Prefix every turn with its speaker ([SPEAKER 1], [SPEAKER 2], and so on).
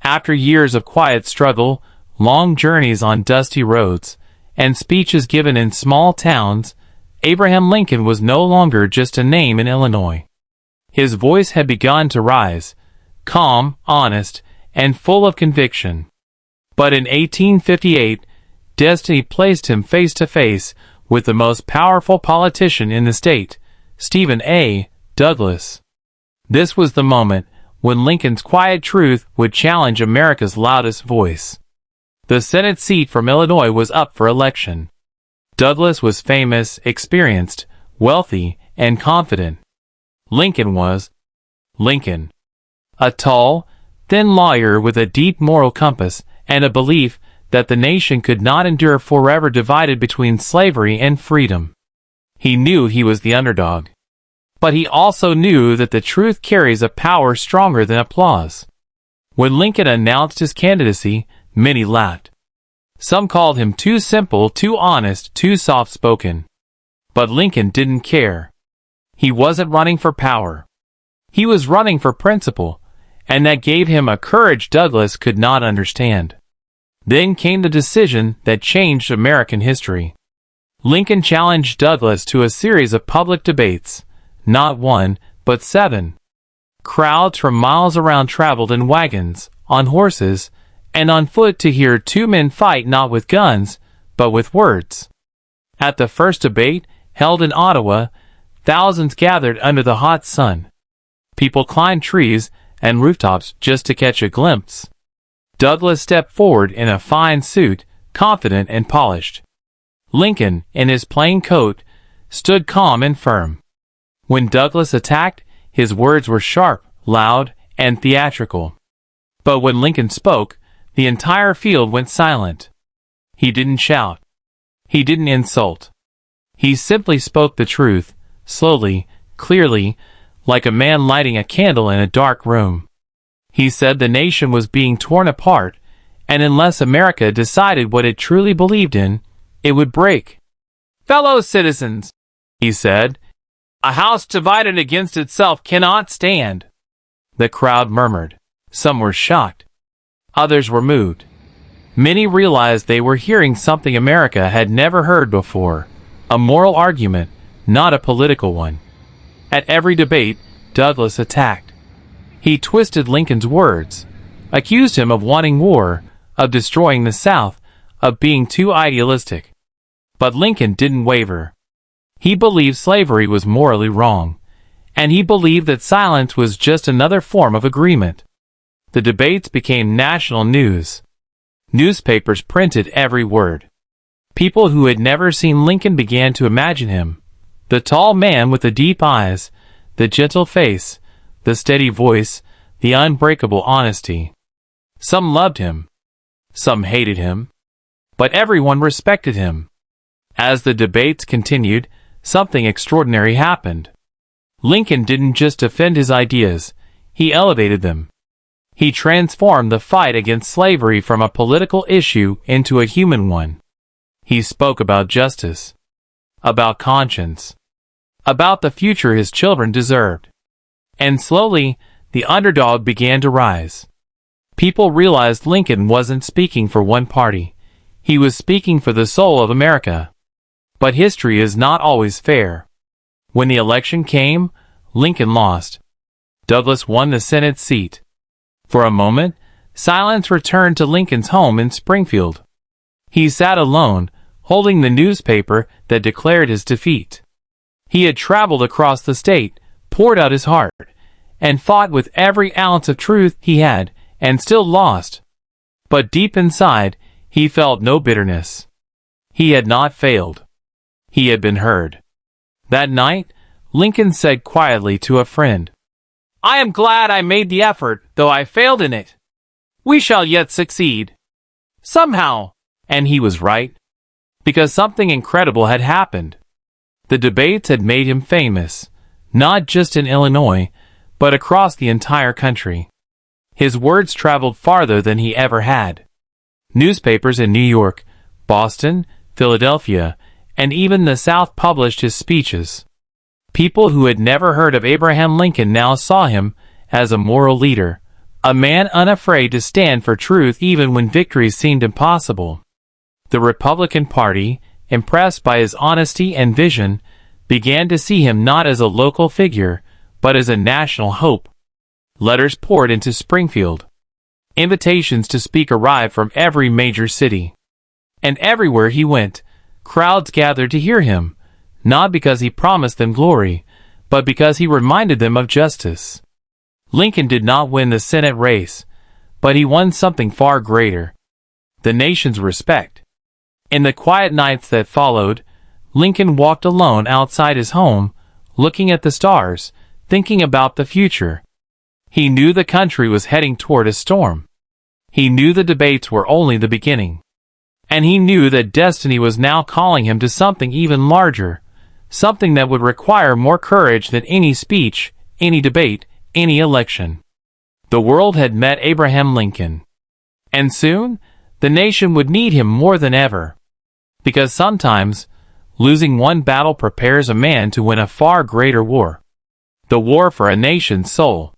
[SPEAKER 1] After years of quiet struggle, long journeys on dusty roads, and speeches given in small towns, Abraham Lincoln was no longer just a name in Illinois. His voice had begun to rise, calm, honest, and full of conviction. But in 1858, destiny placed him face to face with the most powerful politician in the state, Stephen A. Douglas. This was the moment when Lincoln's quiet truth would challenge America's loudest voice. The Senate seat from Illinois was up for election. Douglas was famous, experienced, wealthy, and confident. Lincoln was Lincoln, a tall, thin lawyer with a deep moral compass and a belief that the nation could not endure forever divided between slavery and freedom. He knew he was the underdog. But he also knew that the truth carries a power stronger than applause. When Lincoln announced his candidacy, many laughed. Some called him too simple, too honest, too soft-spoken. But Lincoln didn't care. He wasn't running for power. He was running for principle, and that gave him a courage Douglas could not understand. Then came the decision that changed American history. Lincoln challenged Douglas to a series of public debates, not one, but 7. Crowds from miles around traveled in wagons, on horses, and on foot to hear two men fight not with guns, but with words. At the first debate, held in Ottawa, thousands gathered under the hot sun. People climbed trees and rooftops just to catch a glimpse. Douglas stepped forward in a fine suit, confident and polished. Lincoln, in his plain coat, stood calm and firm. When Douglas attacked, his words were sharp, loud, and theatrical. But when Lincoln spoke, the entire field went silent. He didn't shout. He didn't insult. He simply spoke the truth, slowly, clearly, like a man lighting a candle in a dark room. He said the nation was being torn apart, and unless America decided what it truly believed in, it would break. "Fellow citizens," he said, "a house divided against itself cannot stand." The crowd murmured. Some were shocked. Others were moved. Many realized they were hearing something America had never heard before, a moral argument, not a political one. At every debate, Douglas attacked. He twisted Lincoln's words, accused him of wanting war, of destroying the South, of being too idealistic. But Lincoln didn't waver. He believed slavery was morally wrong, and he believed that silence was just another form of agreement. The debates became national news. Newspapers printed every word. People who had never seen Lincoln began to imagine him, the tall man with the deep eyes, the gentle face, the steady voice, the unbreakable honesty. Some loved him. Some hated him. But everyone respected him. As the debates continued, something extraordinary happened. Lincoln didn't just defend his ideas, he elevated them. He transformed the fight against slavery from a political issue into a human one. He spoke about justice, about conscience, about the future his children deserved. And slowly, the underdog began to rise. People realized Lincoln wasn't speaking for one party. He was speaking for the soul of America. But history is not always fair. When the election came, Lincoln lost. Douglas won the Senate seat. For a moment, silence returned to Lincoln's home in Springfield. He sat alone, holding the newspaper that declared his defeat. He had traveled across the state, poured out his heart, and fought with every ounce of truth he had, and still lost. But deep inside, he felt no bitterness. He had not failed. He had been heard. That night, Lincoln said quietly to a friend, "I am glad I made the effort, though I failed in it. We shall yet succeed. Somehow." And he was right. Because something incredible had happened. The debates had made him famous, not just in Illinois, but across the entire country. His words traveled farther than he ever had. Newspapers in New York, Boston, Philadelphia, and even the South published his speeches. People who had never heard of Abraham Lincoln now saw him as a moral leader, a man unafraid to stand for truth even when victories seemed impossible. The Republican Party, impressed by his honesty and vision, began to see him not as a local figure, but as a national hope. Letters poured into Springfield. Invitations to speak arrived from every major city. And everywhere he went, crowds gathered to hear him, not because he promised them glory, but because he reminded them of justice. Lincoln did not win the Senate race, but he won something far greater: the nation's respect. In the quiet nights that followed, Lincoln walked alone outside his home, looking at the stars, thinking about the future. He knew the country was heading toward a storm. He knew the debates were only the beginning. And he knew that destiny was now calling him to something even larger, something that would require more courage than any speech, any debate, any election. The world had met Abraham Lincoln. And soon, the nation would need him more than ever. Because sometimes, losing one battle prepares a man to win a far greater war. The war for a nation's soul.